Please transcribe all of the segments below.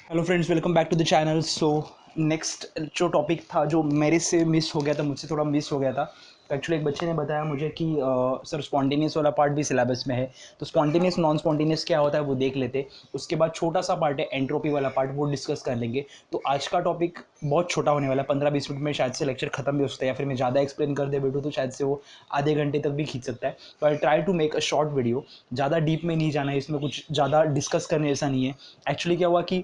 Hello friends, welcome back to the channel. So next जो topic था जो मेरे से मिस हो गया था, मुझसे थोड़ा मिस हो गया था। तो एक्चुअली एक बच्चे ने बताया मुझे कि सर स्पॉन्टेनियस वाला पार्ट भी सिलेबस में है, तो स्पॉन्टेनियस नॉन स्पॉन्टेनियस क्या होता है वो देख लेते। उसके बाद छोटा सा पार्ट है एंट्रोपी वाला पार्ट, वो डिस्कस कर लेंगे। तो आज का टॉपिक बहुत छोटा होने वाला है, 15-20 मिनट में शायद से लेक्चर खत्म भी हो सकता है, या फिर मैं ज़्यादा एक्सप्लेन कर दे बैठूँ तो शायद से वो आधे घंटे तक भी खींच सकता है। तो I try to make a short video. ज़्यादा डीप में नहीं जाना है, इसमें कुछ ज़्यादा डिस्कस करने जैसा नहीं है। एक्चुअली क्या हुआ कि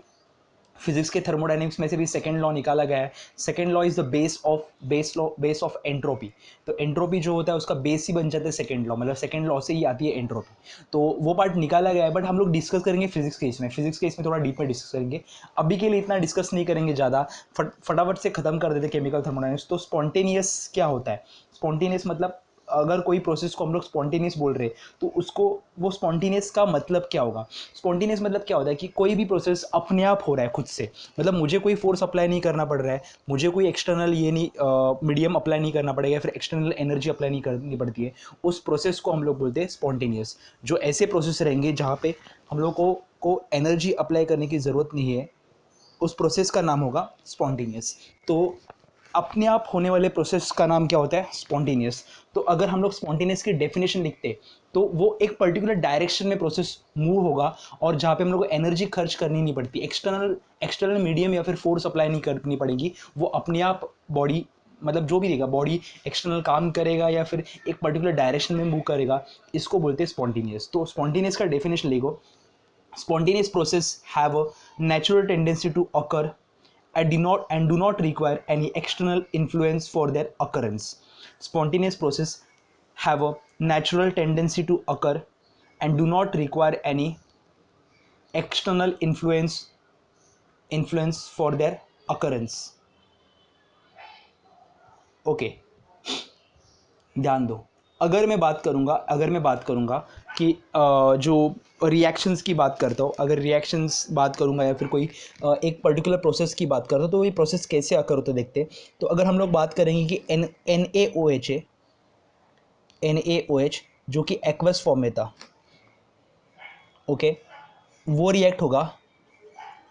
फिजिक्स के थर्मोडाइनमिक्स में से भी सेकंड लॉ निकाला गया है। Second law is the base of entropy. तो एंट्रोपी जो होता है उसका बेस ही बन जाता है सेकंड लॉ, मतलब सेकंड लॉ से ही आती है एंट्रोपी। तो वो पार्ट निकाला गया है, बट हम लोग डिस्कस करेंगे फिजिक्स के इसमें। फिजिक्स के इसमें थोड़ा डीप में डिस्कस करेंगे। अभी के लिए इतना डिस्कस नहीं करेंगे ज़्यादा, फटाफट से खत्म कर देते केमिकल थर्मोडाइनमिक्स। तो स्पॉन्टेनियस क्या होता है? स्पॉन्टेनियस मतलब अगर कोई प्रोसेस को हम लोग स्पॉन्टेनियस बोल रहे हैं तो उसको वो स्पॉन्टेनियस का मतलब क्या होगा? स्पॉन्टेनियस मतलब क्या होता है कि कोई भी प्रोसेस अपने आप हो रहा है खुद से, मतलब मुझे कोई फोर्स अप्लाई नहीं करना पड़ रहा है, मुझे कोई एक्सटर्नल ये नहीं मीडियम अप्लाई नहीं करना पड़ेगा, फिर एक्सटर्नल एनर्जी अप्लाई नहीं करनी पड़ती है। उस प्रोसेस को हम लोग बोलते हैं स्पॉन्टेनियस। जो ऐसे प्रोसेस रहेंगे जहाँ पे हम लोग को एनर्जी अप्लाई करने की ज़रूरत नहीं है, उस प्रोसेस का नाम होगा स्पॉन्टेनियस। तो अपने आप होने वाले प्रोसेस का नाम क्या होता है? स्पॉन्टेनियस। तो अगर हम लोग स्पॉन्टेनियस की डेफिनेशन लिखते तो वो एक पर्टिकुलर डायरेक्शन में प्रोसेस मूव होगा, और जहाँ पे हम लोग को एनर्जी खर्च करनी नहीं पड़ती, एक्सटर्नल मीडियम या फिर फोर्स अप्लाई नहीं करनी पड़ेगी। वो अपने आप बॉडी, मतलब जो भी देगा बॉडी एक्सटर्नल काम करेगा या फिर एक पर्टिकुलर डायरेक्शन में मूव करेगा, इसको बोलते हैं स्पॉन्टेनियस। तो स्पॉन्टेनियस का डेफिनेशन लिखो। Spontaneous process have a natural tendency to occur and do not require any external influence for their occurrence. Spontaneous process have a natural tendency to occur and do not require any external influence for their occurrence. Okay, ध्यान दो। अगर मैं बात करूंगा कि जो reactions की बात करता हूँ, अगर रिएक्शंस बात करूंगा या फिर कोई एक पर्टिकुलर प्रोसेस की बात करता हूँ, तो ये प्रोसेस कैसे अकर होता है देखते हैं। तो अगर हम लोग बात करेंगे कि एन ए ओ एच है, NaOH जो कि एक्वस फॉर्म में था, ओके, वो रिएक्ट होगा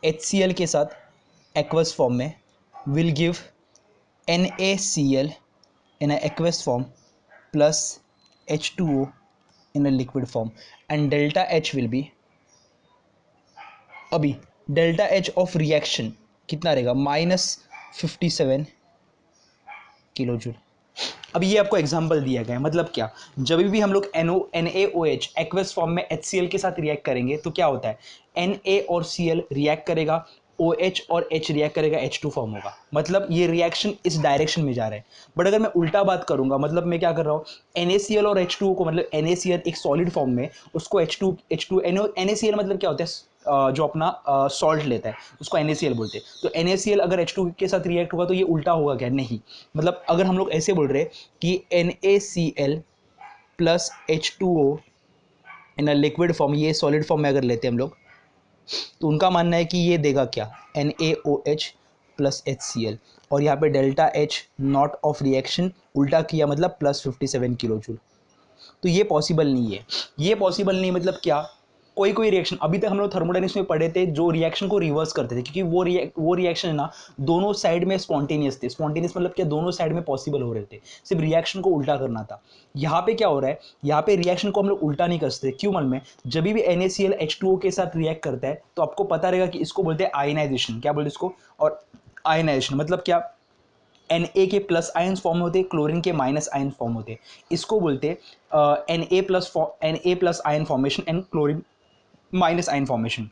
HCl के साथ एक्वस फॉर्म में, will give NaCl in a aqueous form plus H2O in a liquid form, and delta H will be, अभी डेल्टा एच ऑफ रिएक्शन कितना रहेगा? -57 किलो जूल। अब ये आपको एग्जांपल दिया गया है, मतलब क्या? जब भी हम लोग NaOH एक्वस फॉर्म में HCl के साथ रिएक्ट करेंगे तो क्या होता है? Na और Cl रिएक्ट करेगा, OH और H रिएक्ट करेगा, H2 फॉर्म होगा। मतलब ये रिएक्शन इस डायरेक्शन में जा रहा है। बट अगर मैं उल्टा बात करूंगा, मतलब मैं क्या कर रहा हूँ, NaCl और H2O को, मतलब NaCl एक सॉलिड फॉर्म में, उसको H2 NaCl मतलब क्या होता है? जो अपना सॉल्ट लेता है उसको NaCl बोलते हैं। तो NaCl अगर H2 के साथ रिएक्ट होगा तो ये उल्टा होगा क्या? नहीं। मतलब अगर हम लोग ऐसे बोल रहे हैं कि NaCl plus H2O in a liquid form, ये सॉलिड फॉर्म में अगर लेते हैं हम लोग, तो उनका मानना है कि ये देगा क्या? NaOH प्लस HCl, और यहाँ पे delta H not of reaction उल्टा किया, मतलब +57 किलो जूल। तो ये पॉसिबल नहीं है। ये पॉसिबल नहीं मतलब क्या? कोई कोई रिएक्शन, अभी तक हम लोग थर्मोडायनेमिक्स में पढ़े थे, जो रिएक्शन को रिवर्स करते थे, क्योंकि वो रिएक्शन है ना, दोनों साइड में स्पॉन्टेनियस थे। स्पॉन्टेनियस मतलब क्या? दोनों साइड में पॉसिबल हो रहे थे, सिर्फ रिएक्शन को उल्टा करना था। यहाँ पे क्या हो रहा है? यहाँ पे रिएक्शन को हम लोग उल्टा नहीं कर सकते। क्यों? मन में जब भी NaCl H2O के साथ रिएक्ट करता है तो आपको पता रहेगा कि इसको बोलते हैं आयनाइजेशन। क्या बोलते हैं इसको? और आयनाइजेशन मतलब क्या? Na के प्लस आयंस फॉर्म होते हैं, क्लोरीन के माइनस आयन फॉर्म होते हैं। इसको बोलते हैं Na plus ion formation and chlorine minus ion formation.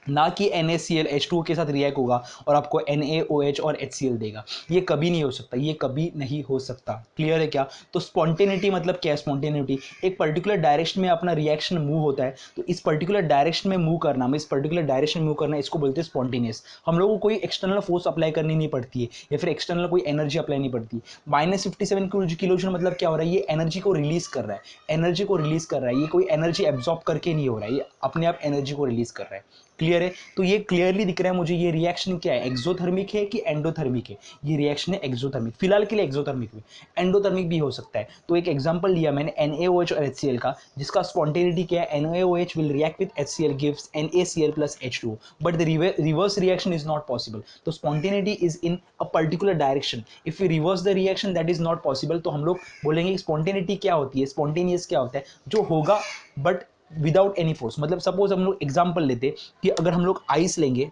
ना कि NaCl H2O के साथ रिएक्ट होगा और आपको NaOH और HCl देगा। ये कभी नहीं हो सकता, ये कभी नहीं हो सकता। क्लियर है क्या? तो स्पॉन्टेनिटी मतलब क्या है? स्पॉन्टेनिटी एक पर्टिकुलर डायरेक्शन में अपना रिएक्शन मूव होता है, तो इस पर्टिकुलर डायरेक्शन में मूव करना, इस पर्टिकुलर डायरेक्शन में मूव करना, इसको बोलते हैं स्पॉन्टेनियस। हम लोगों को कोई एक्सटर्नल फोर्स अप्लाई करनी नहीं पड़ती है या फिर एक्सटर्नल कोई एनर्जी अप्लाई नहीं पड़ती। -57 किलो जूल मतलब क्या हो रहा है? ये एनर्जी को रिलीज कर रहा है, एनर्जी को रिलीज कर रहा है। ये कोई एनर्जी एब्जॉर्ब करके नहीं हो रहा है, ये अपने आप एनर्जी को रिलीज कर रहा है। क्लियर है? तो ये क्लियरली दिख रहा है मुझे ये रिएक्शन क्या है, एक्सोथर्मिक है कि एंडोथर्मिक है? ये रिएक्शन है एक्सोथर्मिक, फिलहाल के लिए एक्सोथर्मिक है, एंडोथर्मिक भी हो सकता है। तो एक एग्जांपल लिया मैंने NaOH और HCl का, जिसका स्पॉन्टेनिटी क्या है? NaOH will react with HCl gives NaCl plus H2O, but the reverse reaction is not possible. तो spontaneity is in a particular direction. If we reverse the reaction, that is not possible. तो हम लोग बोलेंगे spontaneity क्या होती है, spontaneous क्या होता है? जो होगा बट विदाउट एनी फोर्स। मतलब सपोज हम लोग एग्जांपल लेते कि अगर हम लोग आइस लेंगे,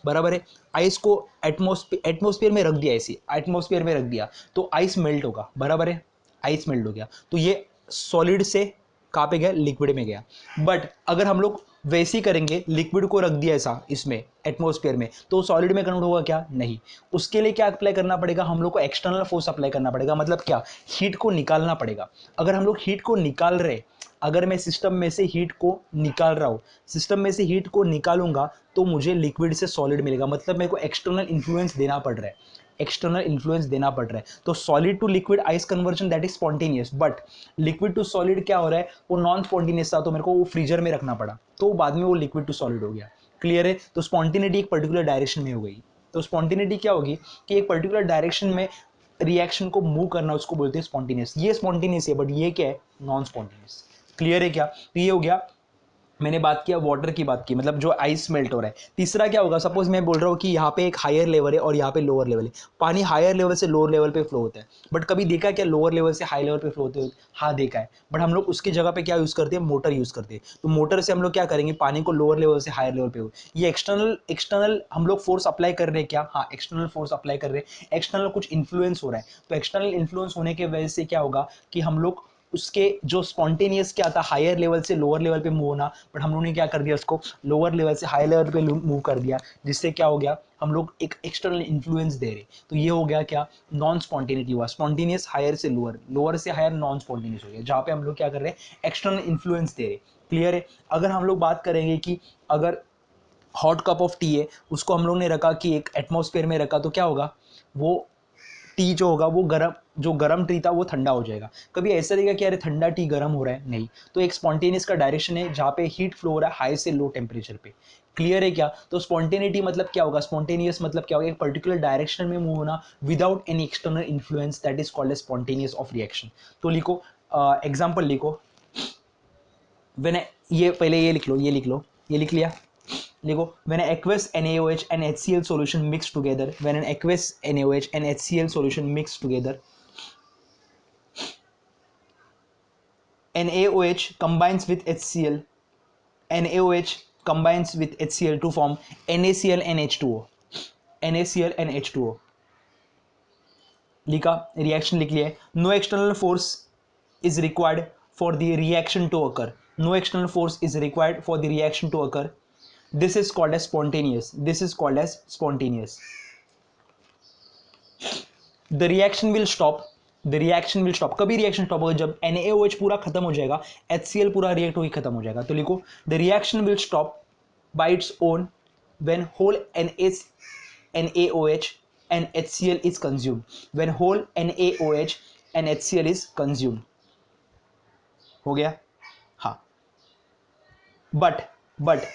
बराबर है, आइस को एटमोस्फेयर में रख दिया, ऐसे एटमोस्फेयर में रख दिया तो आइस मेल्ट होगा, बराबर है, आइस मेल्ट हो गया तो ये सॉलिड से कहाँ पे गया? लिक्विड में गया। बट अगर हम लोग वैसे ही करेंगे, लिक्विड को रख दिया ऐसा इसमें एटमोस्फेयर में, तो सॉलिड में कन्वर्ट होगा क्या? नहीं। उसके लिए क्या अप्लाई करना पड़ेगा? हम लोग को एक्सटर्नल फोर्स अप्लाई करना पड़ेगा। मतलब क्या? हीट को निकालना पड़ेगा। अगर हम लोग हीट को निकाल रहे, अगर मैं सिस्टम में से हीट को निकाल रहा हूँ, सिस्टम में से हीट को निकालूंगा तो मुझे लिक्विड से सॉलिड मिलेगा। मतलब मेरे को एक्सटर्नल इन्फ्लुएंस देना पड़ रहा है, एक्सटर्नल इन्फ्लुएंस देना पड़ रहा है। तो solid to liquid ice conversion that is spontaneous, but liquid to solid क्या हो रहा है? वो नॉन स्पॉन्टेनियस था, तो मेरे को वो फ्रीजर में रखना पड़ा, तो बाद में वो लिक्विड टू सॉलिड हो गया। क्लियर है? तो स्पॉन्टेनिटी एक पर्टिकुलर डायरेक्शन में हो गई। तो स्पॉन्टेनिटी क्या होगी कि एक पर्टिकुलर डायरेक्शन में रिएक्शन को मूव करना, उसको बोलते हैं स्पॉन्टेनियस। ये स्पॉन्टेनियस है, बट ये क्या है? Non spontaneous. क्लियर है क्या? तो ये हो गया, मैंने बात किया वाटर की, बात की मतलब जो आइस मेल्ट हो रहा है। तीसरा क्या होगा? सपोज मैं बोल रहा हूँ कि यहाँ पे एक हायर लेवल है और यहाँ पे लोअर लेवल है। पानी हायर लेवल से लोअर लेवल पे फ्लो होता है, बट कभी देखा क्या लोअर लेवल से हाई लेवल पे फ्लो होते हुए? हाँ देखा है, बट हम लोग उसकी जगह पे क्या यूज़ करते हैं? मोटर यूज़ करते हैं। तो मोटर से हम लोग क्या करेंगे? पानी को लोअर लेवल से हायर लेवल पे हो, ये एक्सटर्नल एक्सटर्नल हम लोग फोर्स अप्लाई कर रहे हैं क्या? हाँ एक्सटर्नल फोर्स अप्लाई कर रहे हैं, एक्सटर्नल कुछ इन्फ्लुएंस हो रहा है। तो एक्सटर्नल इन्फ्लुएंस होने की वजह से क्या होगा कि हम लोग उसके जो स्पॉन्टेनियस क्या था, हायर लेवल से लोअर लेवल पे मूव होना, बट हम लोगों ने क्या कर दिया? उसको लोअर लेवल से हाई लेवल पे मूव कर दिया, जिससे क्या हो गया? हम लोग एक एक्सटर्नल इन्फ्लुएंस दे रहे। तो ये हो गया क्या? नॉन स्पॉन्टेनिटी हुआ। स्पॉन्टेनियस हायर से लोअर, लोअर से हायर नॉन स्पॉन्टेनियस हो गया, जहाँ पे हम लोग क्या कर रहे हैं? एक्सटर्नल इन्फ्लुएंस दे रहे। क्लियर है? अगर हम लोग बात करेंगे कि अगर हॉट कप ऑफ टी है, उसको हम लोग ने रखा कि एक एटमॉस्फेयर में रखा, तो क्या होगा? वो टी जो होगा वो गर्म, जो गर्म टी था वो ठंडा हो जाएगा। कभी ऐसा लगेगा कि अरे ठंडा टी गर्म हो रहा है? नहीं। तो एक स्पॉन्टेनियस का डायरेक्शन है जहाँ पे हीट फ्लो हो रहा है हाई से लो टेम्परेचर पे। क्लियर है क्या? तो स्पॉन्टेनिटी मतलब क्या होगा? स्पॉन्टेनियस मतलब क्या होगा? एक पर्टिकुलर डायरेक्शन में मूव होना without any external influence, that is called as spontaneous of reaction. तो लिखो, एग्जाम्पल लिखो। व्हेन, ये पहले ये लिख लो, ये लिख लो, ये लिख लिया। देखो, when an aqueous NaOH and HCl solution mix together, when an aqueous NaOH and HCl solution mix together, NaOH combines with HCl, NaOH combines with HCl to form NaCl and H2O, NaCl and H2O। लिखा, reaction लिख लिया है। No external force is required for the reaction to occur, no external force is required for the reaction to occur, this is called as spontaneous, this is called as spontaneous। The reaction will stop, the reaction will stop, कभी reaction stop होगा? जब NaOH पूरा खत्म हो जाएगा, HCl पूरा react होकर खत्म हो जाएगा। तो लिखो, the reaction will stop by its own when whole NaOH and HCl is consumed, when whole NaOH and HCl is consumed। हो गया? हाँ। But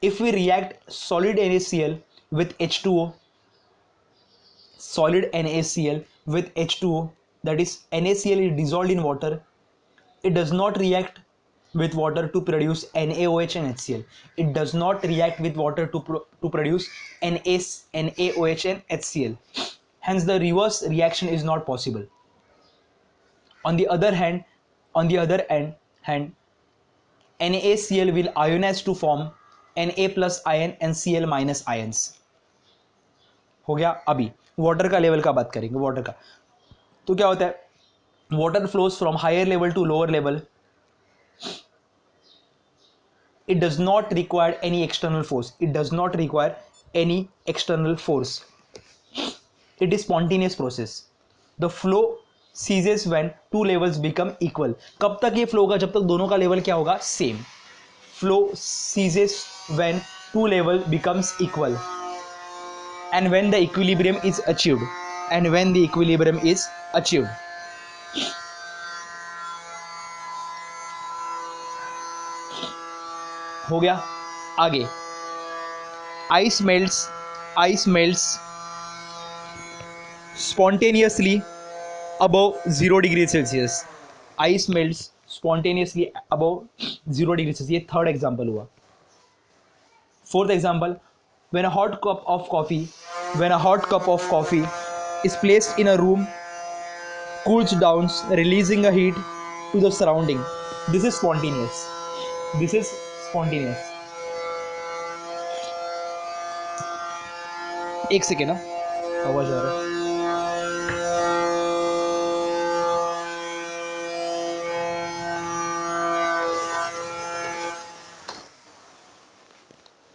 if we react solid NaCl with H2O, solid NaCl with H2O, that is NaCl is dissolved in water, it does not react with water to produce NaOH and HCl, it does not react with water to produce NaOH and HCl, hence the reverse reaction is not possible। On the other hand, on the other hand NaCl will ionize to form Na plus ion and Cl minus ions। हो गया? अभी water का level का बात करेंगे, water का। तो क्या होता है? Water flows from higher level to lower level, It does not require any external force. It does not require any external force. It is spontaneous process. The flow ceases when two levels become equal. कब तक ये flow होगा? जब तक दोनों का level क्या होगा? Same. Flow ceases when two level becomes equal and when the equilibrium is achieved. And when the equilibrium is achieved. हो गया. आगे. Ice melts spontaneously above 0 degree Celsius. Ice melts spontaneously above 0 degree Celsius. ये third example हुआ. Fourth example, when a hot cup of coffee is placed in a room, cools down, releasing a heat to the surrounding. This is spontaneous. एक second ना, आवाज आ रहा है.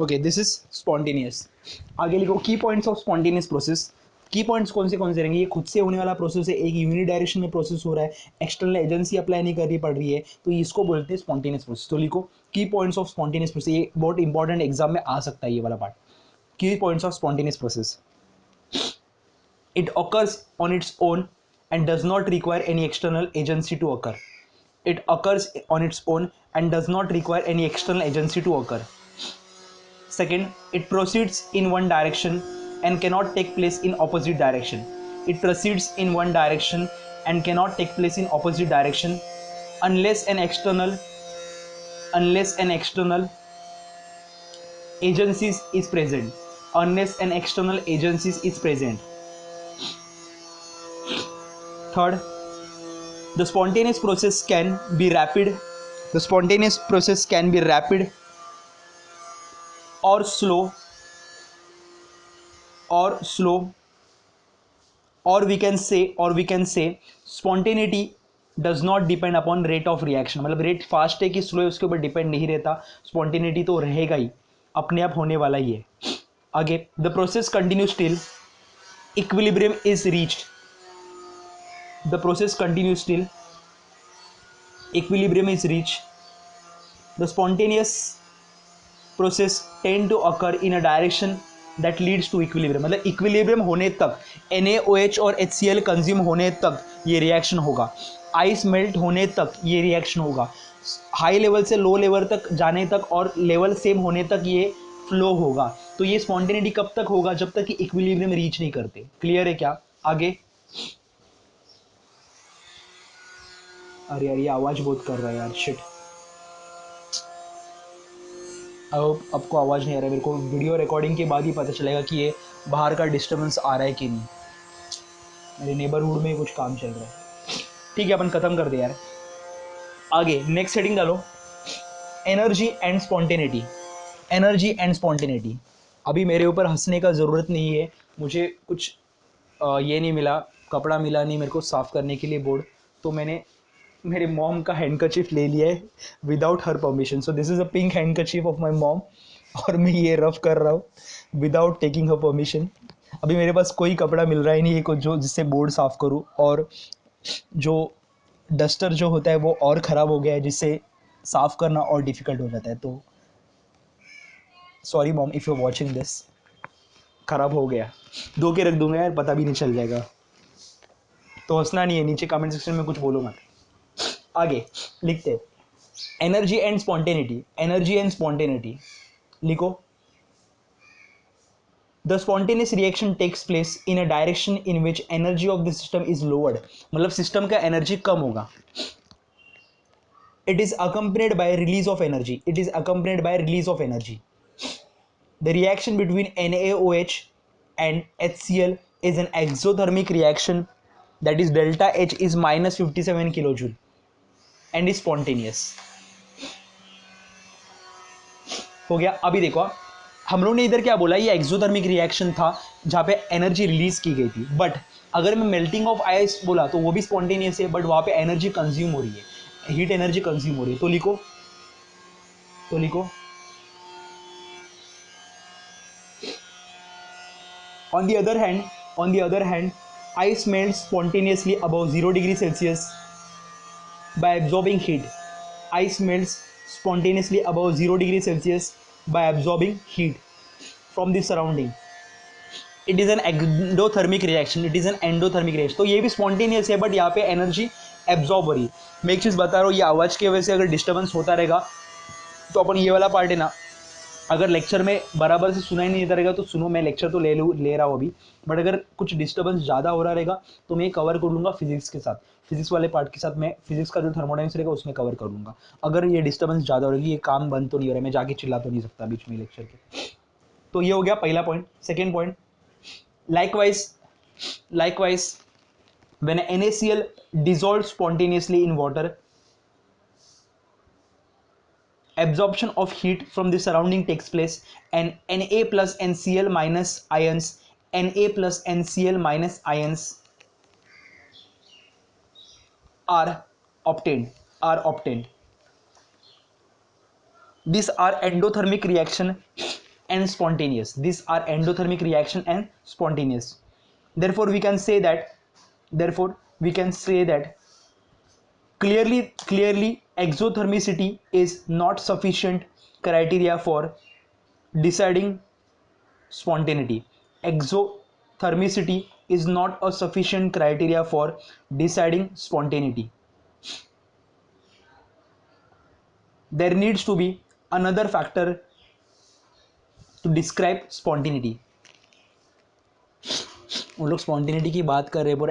Okay, this is spontaneous. आगे लिखो की points of spontaneous process. की points कौन से रहेंगे? ये खुद से होने वाला प्रोसेस है, एक यूनिट डायरेक्शन में प्रोसेस हो रहा है, एक्सटर्नल एजेंसी अप्लाई नहीं करनी पड़ रही है, तो इसको बोलते हैं स्पॉन्टेनियस प्रोसेस. तो लिखो की पॉइंट्स ऑफ स्पॉन्टेनियस प्रोसेस. ये बहुत इंपॉर्टेंट एग्जाम में आ सकता है ये वाला पार्ट. की points of spontaneous process. It occurs on its own and does not require any external agency to occur. It occurs on its own and does not require any external agency to occur. Second, it proceeds in one direction and cannot take place in opposite direction. It proceeds in one direction and cannot take place in opposite direction unless an external agency is present. Unless an external agency is present. Third, the spontaneous process can be rapid. The spontaneous process can be rapid or slow, or we can say spontaneity does not depend upon rate of reaction. मतलब rate fast है कि slow है उसके ऊपर depend नहीं रहता. Spontaneity तो रहेगा ही, अपने आप होने वाला ही है. आगे, the process continues till equilibrium is reached. The process continues till equilibrium is reached. The spontaneous process tend to occur in a direction that leads to equilibrium. मतलब equilibrium होने तक NaOH और HCl कंज्यूम होने तक ये reaction होगा. Ice melt होने तक ये रिएक्शन होगा. हाई लेवल से लो लेवल तक जाने तक और लेवल सेम होने तक ये फ्लो होगा. तो ये स्पॉन्टेनिटी कब तक होगा? जब तक कि इक्विलिब्रियम रीच नहीं करते. क्लियर है क्या? आगे. अरे यार ये आवाज़ बहुत कर रहा है यार, शिट. अब आपको आवाज़ नहीं आ रहा है. मेरे को वीडियो रिकॉर्डिंग के बाद ही पता चलेगा कि ये बाहर का डिस्टर्बेंस आ रहा है कि नहीं. मेरे नेबरहुड में कुछ काम चल रहा है. ठीक है, अपन ख़त्म कर दे यार. आगे नेक्स्ट हेडिंग डालो, energy and spontaneity. Energy and spontaneity. अभी मेरे ऊपर हंसने का ज़रूरत नहीं है. मुझे कुछ ये नहीं मिला, कपड़ा मिला नहीं मेरे को साफ़ करने के लिए बोर्ड, तो मैंने मेरे मॉम का हैंडकरचीफ ले लिया है without her permission. So this is a pink handkerchief of my mom और मैं ये रफ कर रहा हूँ विदाउट टेकिंग हर परमिशन. अभी मेरे पास कोई कपड़ा मिल रहा ही नहीं है कुछ जो जिससे बोर्ड साफ़ करूँ, और जो डस्टर जो होता है वो और ख़राब हो गया है जिससे साफ़ करना और डिफ़िकल्ट हो जाता है. तो sorry mom if you watching this. ख़राब हो गया, धो के रख दूंगा यार, पता भी नहीं चल जाएगा. तो हंसना नहीं है, नीचे कमेंट सेक्शन में कुछ बोलो मत. आगे लिखते energy and spontaneity. Energy and spontaneity लिखो, the spontaneous reaction takes place in a direction in which energy of the system is lowered. मतलब सिस्टम का एनर्जी कम होगा. It is accompanied by release of energy. It is accompanied by release of energy. The reaction between NaOH and HCl is an exothermic reaction, that is delta H is minus 57 kilojoule and is spontaneous. हो गया. अभी देखो हम लोग ने इधर क्या बोला, ये एक्सोथर्मिक रिएक्शन था जहाँ पे एनर्जी रिलीज की गई थी. बट अगर मैं मेल्टिंग ऑफ आइस बोला तो वो भी स्पॉन्टेनियस है, बट वहाँ पे एनर्जी कंज्यूम हो रही है, हीट एनर्जी कंज्यूम हो रही है. तो लिखो तो लिखो on the other hand ice melts spontaneously above 0 degree celsius by absorbing heat. Ice melts spontaneously above 0 degree celsius by absorbing heat from the surrounding. It is an endothermic reaction, it is an endothermic reaction. तो ये भी spontaneous है but यहाँ पे energy absorb हो रही है. मैं एक चीज़ बता रहा हूँ, ये आवाज़ की वजह से अगर डिस्टर्बेंस होता रहेगा तो अपन ये वाला पार्ट है ना, अगर लेक्चर में बराबर से सुनाई नहीं देता रहेगा तो सुनो, मैं लेक्चर तो ले रहा हूँ अभी, बट अगर कुछ डिस्टर्बेंस ज़्यादा हो रहा रहेगा तो मैं कवर कर लूँगा फिजिक्स के साथ, फिजिक्स वाले पार्ट के साथ. मैं फिजिक्स का जो थर्मोडायनेमिक्स रहेगा उसमें कवर कर लूँगा. अगर ये डिस्टर्बेंस ज़्यादा हो रही, ये काम बंद तो नहीं हो रहा है, मैं जाके चिल्ला तो नहीं सकता बीच में लेक्चर के. तो ये हो गया पहला point. Second point, likewise when NaCl dissolves spontaneously in water, absorption of heat from the surrounding takes place and Na plus NCl minus ions are obtained. These are endothermic reaction and spontaneous. Therefore we can say that clearly exothermicity is not sufficient criteria for deciding spontaneity. Exothermicity is not a sufficient criteria for deciding spontaneity. There needs to be another factor to describe spontaneity. उन लोग spontaneity की बात कर रहे हैं, पर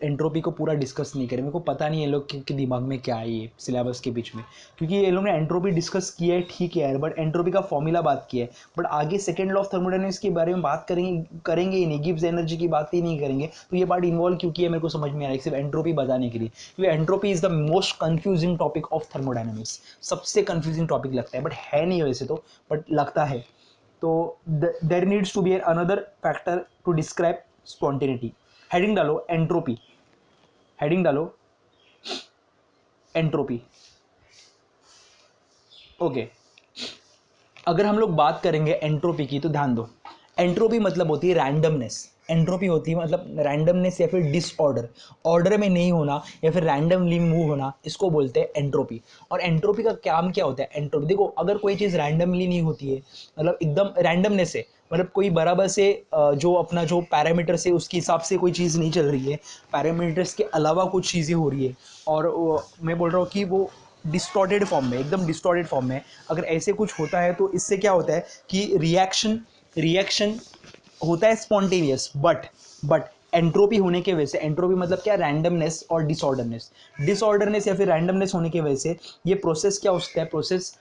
entropy को पूरा डिस्कस नहीं करें. मेरे को पता नहीं है लोग के दिमाग में क्या है ये सिलेबस के बीच में, क्योंकि ये लोग ने एंट्रोपी डिस्कस किया है, ठीक है यार, बट एंट्रोपी का फॉर्मूला बात किया है, बट आगे सेकंड लॉ ऑफ थर्मोडायनेमिक्स के बारे में बात करेंगे ही नहीं, गिब्स एनर्जी की बात ही नहीं करेंगे. तो ये पार्ट इन्वॉल्व क्यों किया मेरे को समझ में आ रहा है, सिर्फ एंट्रोपी बताने के लिए, क्योंकि entropy is the most confusing topic of thermodynamics. सबसे कन्फ्यूजिंग टॉपिक लगता है, बट है नहीं वैसे तो, बट लगता है. तो there needs to be another factor to describe spontaneity. Heading डालो एंट्रोपी. ओके, अगर हम लोग बात करेंगे एंट्रोपी की तो ध्यान दो, एंट्रोपी मतलब होती है रैंडमनेस. एंट्रोपी होती है मतलब रैंडमनेस या फिर डिसऑर्डर, ऑर्डर में नहीं होना या फिर रैंडमली मूव होना, इसको बोलते हैं एंट्रोपी. और एंट्रोपी का काम क्या होता है? एंट्रोपी देखो, अगर कोई चीज़ रैंडमली नहीं होती है, मतलब एकदम रैंडमनेस है, मतलब कोई बराबर से जो अपना जो पैरामीटर्स है उसके हिसाब से कोई चीज़ नहीं चल रही है, पैरामीटर्स के अलावा कुछ चीज़ें हो रही है, और मैं बोल रहा हूँ कि वो डिस्टॉर्टेड फॉर्म में, एकदम डिस्टॉर्टेड फॉर्म में, अगर ऐसे कुछ होता है तो इससे क्या होता है कि रिएक्शन होता है स्पॉन्टेनियस, बट एंट्रोपी होने के वजह से, एंट्रोपी मतलब क्या? रैंडमनेस और डिसऑर्डरनेस या फिर रैंडमनेस होने की वजह से ये प्रोसेस क्या होता है, प्रोसेस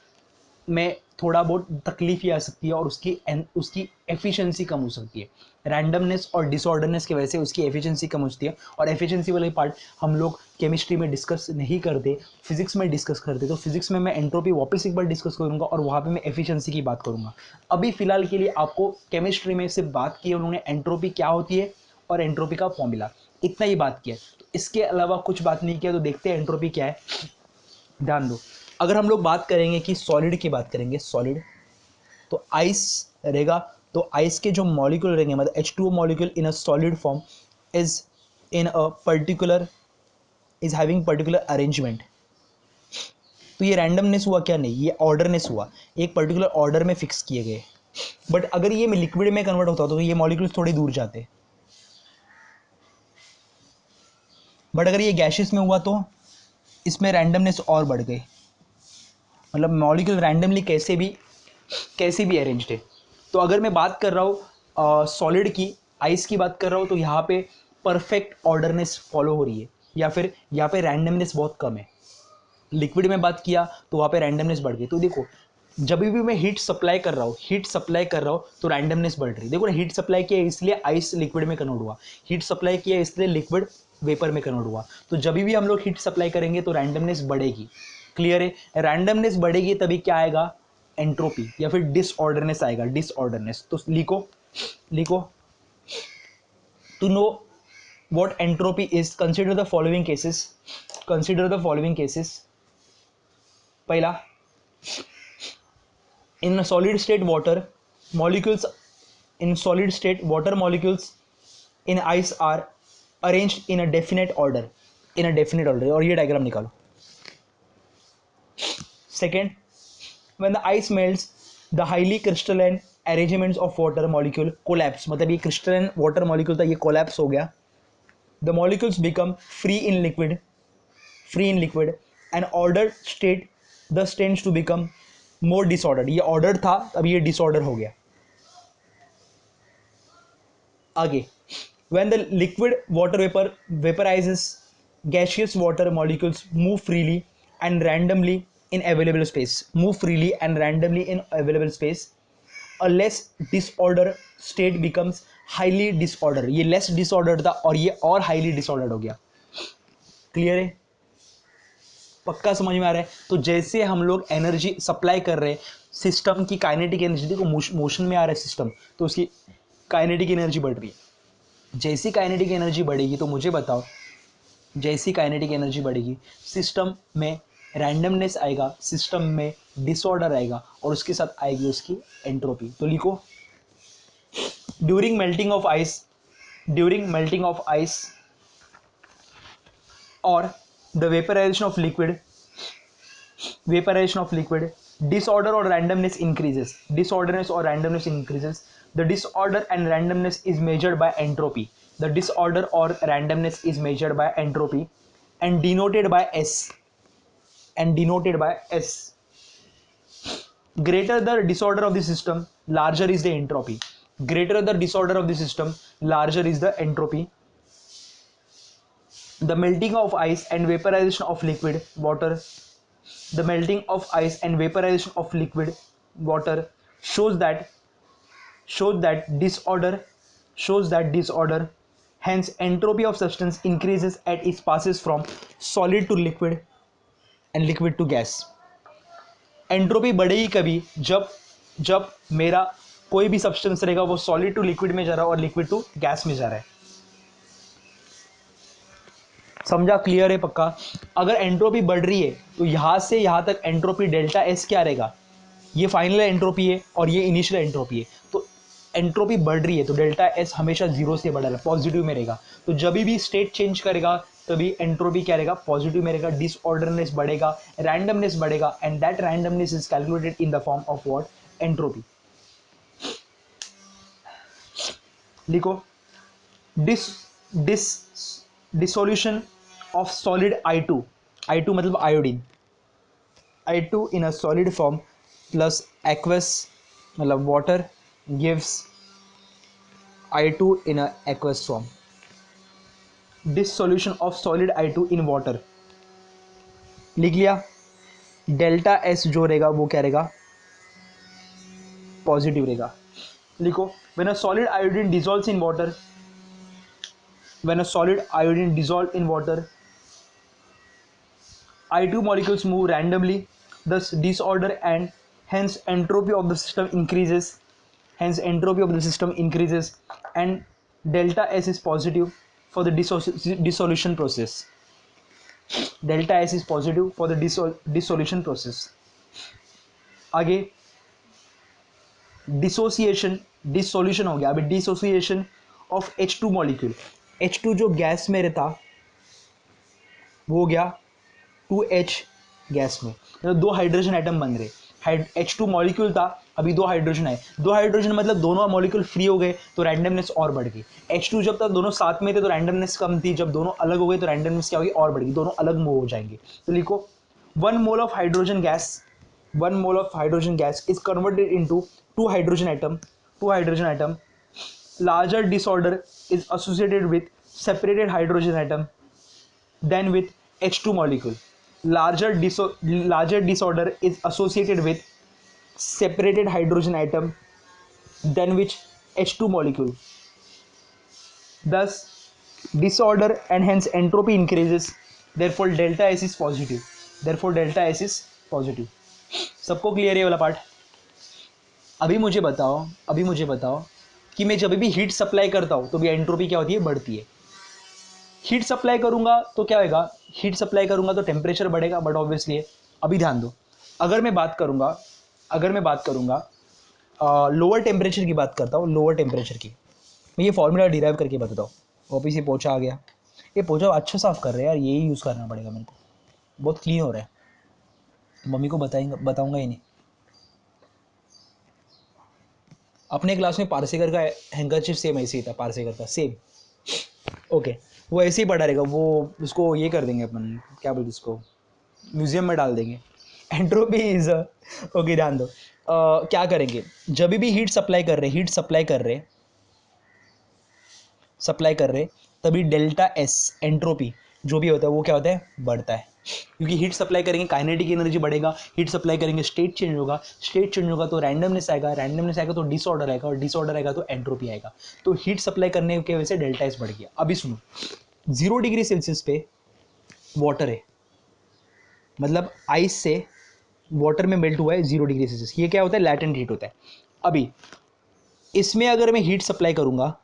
में थोड़ा बहुत तकलीफ ही आ सकती है और उसकी एफिशिएंसी कम हो सकती है. रैंडमनेस और डिसऑर्डरनेस की वजह से उसकी एफिशिएंसी कम होती है, और एफिशिएंसी वाले पार्ट हम लोग केमिस्ट्री में डिस्कस नहीं करते, फिजिक्स में डिस्कस करते. तो फिजिक्स में मैं एंट्रोपी वापस एक बार डिस्कस करूंगा और वहाँ पे मैं एफिशिएंसी की बात करूंगा. अभी फिलहाल के लिए आपको केमिस्ट्री में सिर्फ बात की उन्होंने एंट्रोपी क्या होती है और एंट्रोपी का फॉर्मूला, इतना ही बात किया. तो इसके अलावा कुछ बात नहीं किया. तो देखते हैं एंट्रोपी क्या है. ध्यान दो, अगर हम लोग बात करेंगे कि सॉलिड की बात करेंगे, सॉलिड तो आइस रहेगा. तो आइस के जो मॉलिक्यूल रहेंगे, मतलब H2O molecule in a solid form is in a particular, is having particular arrangement. तो ये रैंडमनेस हुआ क्या? नहीं, ये ऑर्डरनेस हुआ, एक पर्टिकुलर ऑर्डर में फिक्स किए गए. बट अगर ये लिक्विड में कन्वर्ट होता तो ये मॉलिक्यूल्स थोड़ी दूर जाते, बट अगर ये गैसेस में हुआ तो इसमें रैंडमनेस और बढ़ गई, मतलब मॉलिक्यूल रैंडमली कैसे भी अरेंज्ड है. तो अगर मैं बात कर रहा हूँ सॉलिड की, आइस की बात कर रहा हूँ, तो यहाँ पे परफेक्ट ऑर्डरनेस फॉलो हो रही है, या फिर यहाँ पे रैंडमनेस बहुत कम है. लिक्विड में बात किया तो वहाँ पे रैंडमनेस बढ़ गई. तो देखो, जब भी मैं हीट सप्लाई कर रहा हूँ तो रैंडमनेस बढ़ रही है. देखो, हीट सप्लाई किया इसलिए आइस लिक्विड में कन्वर्ट हुआ, हीट सप्लाई किया इसलिए लिक्विड वेपर में कन्वर्ट हुआ. तो जब भी हम लोग हीट सप्लाई करेंगे तो रैंडमनेस बढ़ेगी. क्लियर है? रैंडमनेस बढ़ेगी तभी क्या आएगा? एंट्रोपी या फिर डिसऑर्डरनेस आएगा. डिसऑर्डरनेस तो लिखो to know what entropy is, consider the following cases. पहला, In a solid state water molecules in solid state water molecules in ice are arranged in a definite order, in a definite order. और ये diagram निकालो. Second, when the ice melts, the highly crystalline arrangements of water molecule collapse. मतलब ये crystalline water molecule था, ये collapse हो गया. The molecules become free in liquid, and ordered state thus tends to become more disordered. ये ordered था, अब ये disorder हो गया. आगे, when the liquid water vapor vaporizes, gaseous water molecules move freely and randomly in available space. Move freely and randomly in available space. A less disordered state becomes highly disordered. ये less disordered था और ये और highly disordered हो गया. Clear है? पक्का समझ में आ रहा है? तो जैसे हम लोग एनर्जी सप्लाई कर रहे हैं, सिस्टम की काइनेटिक एनर्जी, देखो मोशन में आ रहा है सिस्टम, तो उसकी काइनेटिक एनर्जी बढ़ रही है. जैसी काइनेटिक एनर्जी बढ़ेगी, तो मुझे बताओ, जैसी काइनेटिक एनर्जी बढ़ेगी सिस्टम में रैंडमनेस आएगा, सिस्टम में डिसऑर्डर आएगा और उसके साथ आएगी उसकी एंट्रोपी. तो लिखो, ड्यूरिंग मेल्टिंग ऑफ आइस और the vaporization of liquid, disorder or randomness increases. The disorder and randomness is measured by entropy. And denoted by S. Greater the disorder of the system, larger is the entropy. The melting of ice and vaporization of liquid water shows that disorder. Hence entropy of substance increases as it passes from solid to liquid and liquid to gas. Entropy बढ़ेगी कभी, जब मेरा कोई भी substance रहेगा वो solid to liquid में जा रहा है और लिक्विड टू गैस में जा रहा है. समझा? क्लियर है? पक्का? अगर एंट्रोपी बढ़ रही है तो यहां से यहां तक एंट्रोपी डेल्टा एस क्या रहेगा? ये फाइनल एंट्रोपी है और ये इनिशियल एंट्रोपी है. तो एंट्रोपी बढ़ रही है तो डेल्टा एस हमेशा जीरो से बढ़ा है, पॉजिटिव में रहेगा. तो जब भी स्टेट चेंज करेगा तभी एंट्रोपी क्या रहेगा? पॉजिटिव में रहेगा. डिसऑर्डरनेस बढ़ेगा, रैंडमनेस बढ़ेगा, and that randomness is calculated in the form of what? Entropy. लिखो, dissolution of solid I2 मतलब iodine, I2 in a solid form plus aqueous मतलब water gives I2 in a aqueous form. Dissolution of solid I2 in water, लिख लिया. Delta S जो रहेगा वो क्या रहेगा? पॉजिटिव रहेगा. लिखो, when a solid iodine dissolves in water, I2 molecules move randomly, thus disorder, and hence entropy of the system increases. And delta S is positive for the dissolution process. आगे dissolution हो गया. अभी dissociation of H2 molecule. H2 जो gas में रहता वो हो गया 2H गैस में, मतलब 2 हाइड्रोजन एटम बन रहे. H2 मॉलिक्यूल था, अभी 2 हाइड्रोजन आए. 2 हाइड्रोजन मतलब दोनों मॉलिक्यूल फ्री हो गए तो रैंडमनेस और बढ़ गई. H2 जब तक दोनों साथ में थे तो रैंडमनेस कम थी, जब दोनों अलग हो गए तो रैंडमनेस क्या होगी? और बढ़ गई, दोनों अलग मूव हो जाएंगे. तो लिखो, 1 mole of hydrogen gas is converted into 2 hydrogen atom. Larger disorder is associated with separated hydrogen atom than with H2 molecule. Larger disorder is associated with separated hydrogen atom than with H2 molecule. Thus disorder and hence entropy increases. Therefore delta S is positive. सबको clear है वाला part? अभी मुझे बताओ कि मैं जब भी हीट सप्लाई करता हूं तो भी एंट्रोपी क्या होती है? बढ़ती है. हीट सप्लाई करूंगा तो क्या होगा? हीट सप्लाई करूंगा तो टेम्परेचर बढ़ेगा. बट ऑब्वियसली अभी ध्यान दो, अगर मैं बात करूंगा अगर मैं बात करूँगा लोअर टेम्परेचर की बात करता हूँ, लोअर टेम्परेचर की, मैं ये फॉर्मूला डिराइव करके बताता हूँ। वापिस ये पोछा आ गया, ये पोछा अच्छा साफ़ कर रहे हैं यार, यही यूज़ करना पड़ेगा मेरे को, बहुत क्लीन हो रहा है। मम्मी को बताऊँगा ही नहीं। अपने क्लास में पारसेकर का हैंकरचिप सेम ऐसे ही था, पारसेकर का सेम। ओके, वो ऐसे ही पड़ा रहेगा, वो उसको ये कर देंगे अपन, क्या बोलते उसको, म्यूजियम में डाल देंगे। एंट्रोपी इज ओके, ध्यान दो। क्या करेंगे, जब भी हीट सप्लाई कर रहे, सप्लाई कर रहे, तभी डेल्टा एस एंट्रोपी जो भी होता है वो क्या होता है, बढ़ता है। क्योंकि हीट सप्लाई करेंगे काइनेटिक एनर्जी बढ़ेगा, हीट सप्लाई करेंगे स्टेट चेंज होगा, स्टेट चेंज होगा तो रैंडमनेस आएगा, रैंडमनेस आएगा तो डिसऑर्डर आएगा, और डिसऑर्डर आएगा तो एंट्रोपी आएगा। तो हीट सप्लाई करने की वजह से डेल्टा एस बढ़ गया। अभी सुनो, 0 डिग्री सेल्सियस पे वाटर है, मतलब आइस से वाटर में मेल्ट हुआ है 0 डिग्री सेल्सियस, ये क्या होता है, लैटेंट हीट होता है। अभी इसमें अगर मैं हीट सप्लाई करूंगा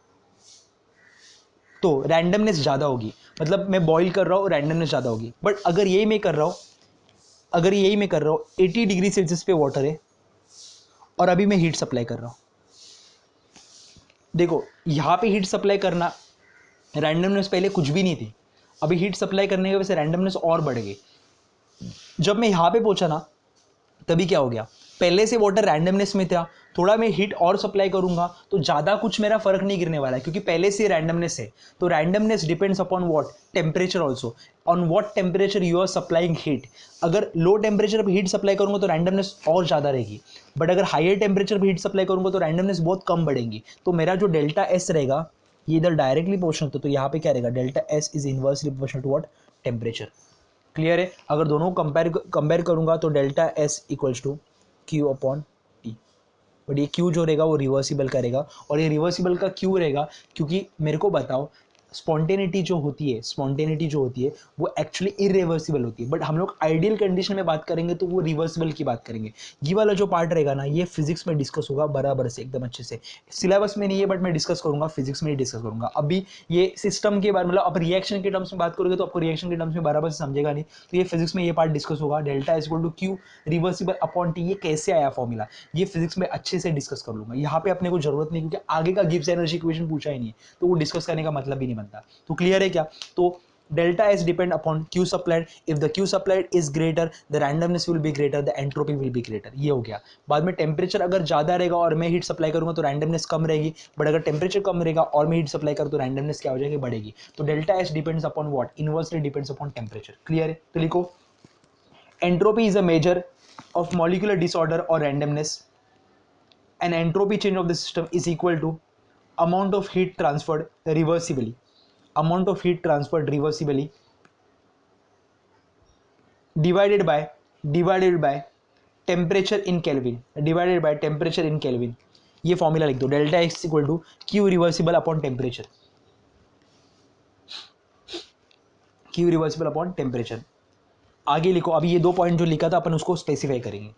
तो रैंडमनेस ज़्यादा होगी, मतलब मैं बॉईल कर रहा हूँ, रैंडमनेस ज़्यादा होगी। बट अगर यही मैं कर रहा हूँ, 80 डिग्री सेल्सियस पे वाटर है और अभी मैं हीट सप्लाई कर रहा हूँ, देखो यहाँ पे हीट सप्लाई करना, रैंडमनेस पहले कुछ भी नहीं थी, अभी हीट सप्लाई करने की वजह से रैंडमनेस और बढ़ गई। जब मैं यहाँ पे पहुंचा ना, तभी क्या हो गया, पहले से वाटर रैंडमनेस में था, थोड़ा मैं हीट और सप्लाई करूंगा तो ज़्यादा कुछ मेरा फर्क नहीं गिरने वाला है, क्योंकि पहले से रैंडमनेस है। तो randomness depends upon what, temperature also, on what temperature you are supplying heat. अगर लो टेम्परेचर पर हीट सप्लाई करूंगा तो रैंडमनेस और ज़्यादा रहेगी, बट अगर हायर टेम्परेचर पर हीट सप्लाई करूंगा तो रैंडमनेस बहुत कम बढ़ेगी। तो मेरा जो डेल्टा एस रहेगा, ये इधर डायरेक्टली प्रोपोर्शनल तो यहाँ पे क्या रहेगा, delta S is inversely proportional to what, temperature. Clear है। अगर दोनों को कंपेयर करूंगा तो delta S equals to Q upon T, but ये क्यू जो रहेगा वो रिवर्सिबल करेगा, और ये रिवर्सिबल का क्यू रहेगा क्योंकि मेरे को बताओ, स्पॉन्टेनिटी जो होती है वो एक्चुअली इरिवर्सिबल होती है, बट हम लोग आइडियल कंडीशन में बात करेंगे तो वो रिवर्सिबल की बात करेंगे। ये वाला जो पार्ट रहेगा ना, ये फिजिक्स में डिस्कस होगा बराबर से, एकदम अच्छे से। सिलेबस में नहीं है बट मैं डिस्कस करूंगा, फिजिक्स में ही डिस्कस करूंगा। अभी ये सिस्टम के बारे, मतलब आप रिएक्शन के टर्म्स में बात करोगे तो आपको रिएक्शन के टर्म्स में बराबर से समझेगा नहीं, तो ये फिजिक्स में ये पार्ट डिस्कस होगा। Delta is equal to Q reversible upon T, ये कैसे आया फॉर्मूला, ये फिजिक्स में अच्छे से डिस्कस कर लूंगा। यहाँ पे अपने को जरूरत नहीं, क्योंकि आगे का गिब्स एनर्जी इक्वेशन पूछा ही नहीं है, तो वो डिस्कस करने का मतलब भी नहीं बनता। तो क्लियर है क्या। तो delta s depend upon q supplied, if the q supplied is greater the randomness will be greater, the entropy will be greater। ये हो गया। बाद में टेम्परेचर अगर ज़्यादा रहेगा और मैं हीट सप्लाई करूंगा तो रैंडमनेस कम रहेगी, बट अगर टेम्परेचर कम रहेगा और मैं हीट सप्लाई करूँ तो रैंडमनेस क्या हो जाएगी, बढ़ेगी। तो delta S depends upon what, inversely depends upon temperature. Clear है। तो लिखो, entropy is a measure of molecular disorder or randomness. An entropy change of the system is equal to amount of heat transferred reversibly, amount of heat transferred reversibly divided by temperature in Kelvin, divided by temperature in Kelvin। ये formula लिख दो, delta X equal to Q reversible upon temperature, Q reversible upon temperature. आगे लिखो, अभी ये दो point जो लिखा था अपन उसको स्पेसिफाई करेंगे।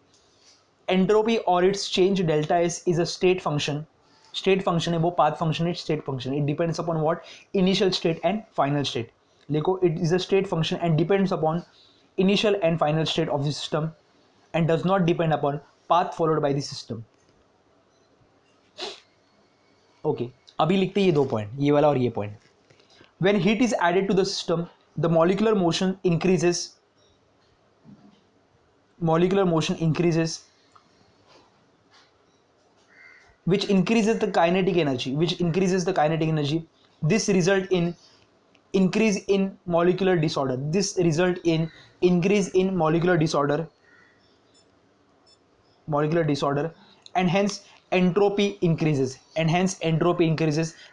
एंट्रोपी और its change delta S is a state function, state function है वो, पाथ फंक्शन है, state function. It depends upon what, initial state and final state. लिखो, it is a state function and depends upon initial and final state of the system and does not depend upon path followed by the system। Okay, अभी लिखते हैं ये दो point, ये वाला और ये point. when heat is added to the system the molecular motion increases which increases the kinetic energy, this result in increase in molecular disorder, molecular disorder, and hence entropy increases,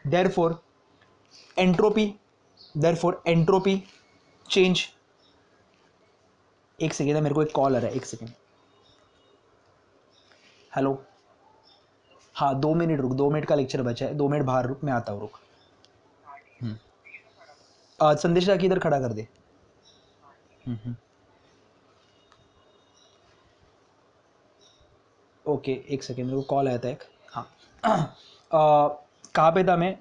therefore entropy change। एक second, मेरे को एक call आ रहा है, एक second. Hello, हाँ 2 minute रुक, 2 minute का लेक्चर बचा है, 2 मिनट बाहर रुक, मैं आता हूँ, रुक। संदेश जाके इधर खड़ा कर दे। ओके, एक सेकेंड, मेरे को कॉल आया था एक। हाँ कहाँ पे था मैं।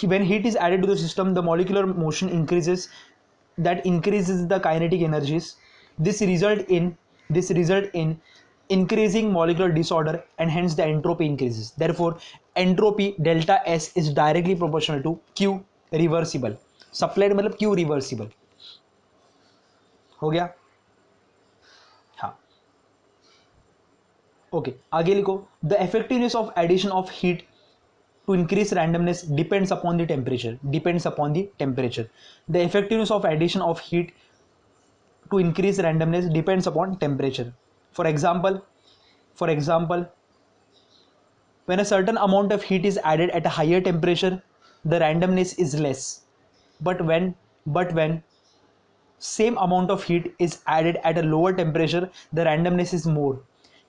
when heat is added to the system the molecular motion increases, that increases the kinetic energies, this result in increasing molecular disorder, and hence the entropy increases. Therefore entropy delta S is directly proportional to Q reversible. Supplied मतलब Q reversible हो गया. हाँ okay आगे लिखो. The effectiveness of addition of heat to increase randomness depends upon the temperature. Depends upon the temperature. The effectiveness of addition of heat to increase randomness depends upon temperature. For example, when a certain amount of heat is added at a higher temperature, the randomness is less. But when same amount of heat is added at a lower temperature, the randomness is more.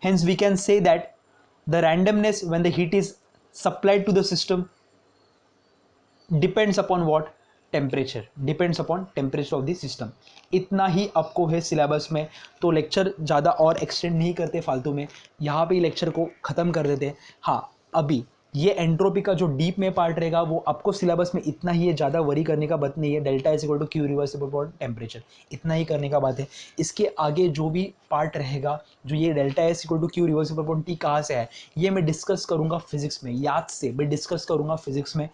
Hence, we can say that the randomness when the heat is supplied to the system depends upon what temperature. Depends upon temperature of the system. इतना ही आपको है syllabus में. तो lecture ज़्यादा और extend नहीं करते फालतू में, यहाँ पे ही लेक्चर को ख़त्म कर देते हैं. हाँ अभी ये एंट्रोपी का जो डीप में पार्ट रहेगा वो आपको सिलेबस में इतना ही है, ज़्यादा वरी करने का बात नहीं है. Delta is equal to Q reversible upon temperature, इतना ही करने का बात है. इसके आगे जो भी पार्ट रहेगा, जो ये delta is equal to Q reversible upon T कहाँ से है, ये मैं डिस्कस करूँगा फिजिक्स में. याद से मैं डिस्कस करूँगा फिजिक्स में.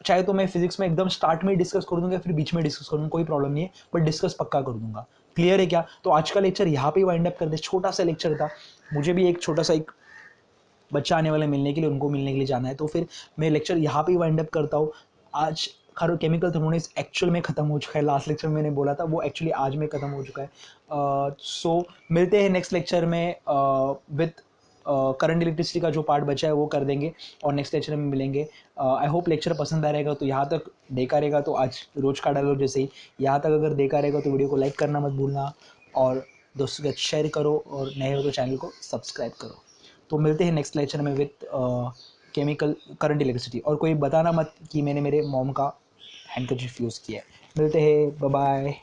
चाहे तो मैं फिजिक्स में एकदम स्टार्ट में ही डिस्कस कर दूंगा, फिर बीच में डिस्कस कर दूंगा, कोई प्रॉब्लम नहीं है, बट डिस्कस पक्का कर दूंगा. क्लियर है क्या? तो आज का लेक्चर यहाँ पे वाइंड अप कर दे. छोटा सा लेक्चर था, मुझे भी एक छोटा सा एक बच्चा आने वाला मिलने के लिए, उनको मिलने के लिए जाना है, तो फिर मैं लेक्चर यहाँ पे वाइंड अप करता हूँ. आज केमिकल थर्मोडायनेमिक्स एक्चुअल में ख़त्म हो चुका है. लास्ट लेक्चर में मैंने बोला था वो एक्चुअली आज में ख़त्म हो चुका है. सो मिलते हैं नेक्स्ट लेक्चर में विथ करंट इलेक्ट्रिसिटी का जो पार्ट बचा है वो कर देंगे और नेक्स्ट लेक्चर में मिलेंगे. आई होप लेक्चर पसंद आ रहेगा. तो यहाँ तक देखा रहेगा तो आज रोज का डायलॉग जैसे ही, यहाँ तक अगर देखा रहेगा तो वीडियो को लाइक करना मत भूलना और दोस्तों के साथ शेयर करो और नए हो तो चैनल को सब्सक्राइब करो. तो मिलते हैं नेक्स्ट लेक्चर में विथ केमिकल करंट इलेक्ट्रिसिटी. और कोई बताना मत कि मैंने मेरे मॉम का हैंडकरचीफ यूज़ किया है. मिलते हैं, बाय बाय.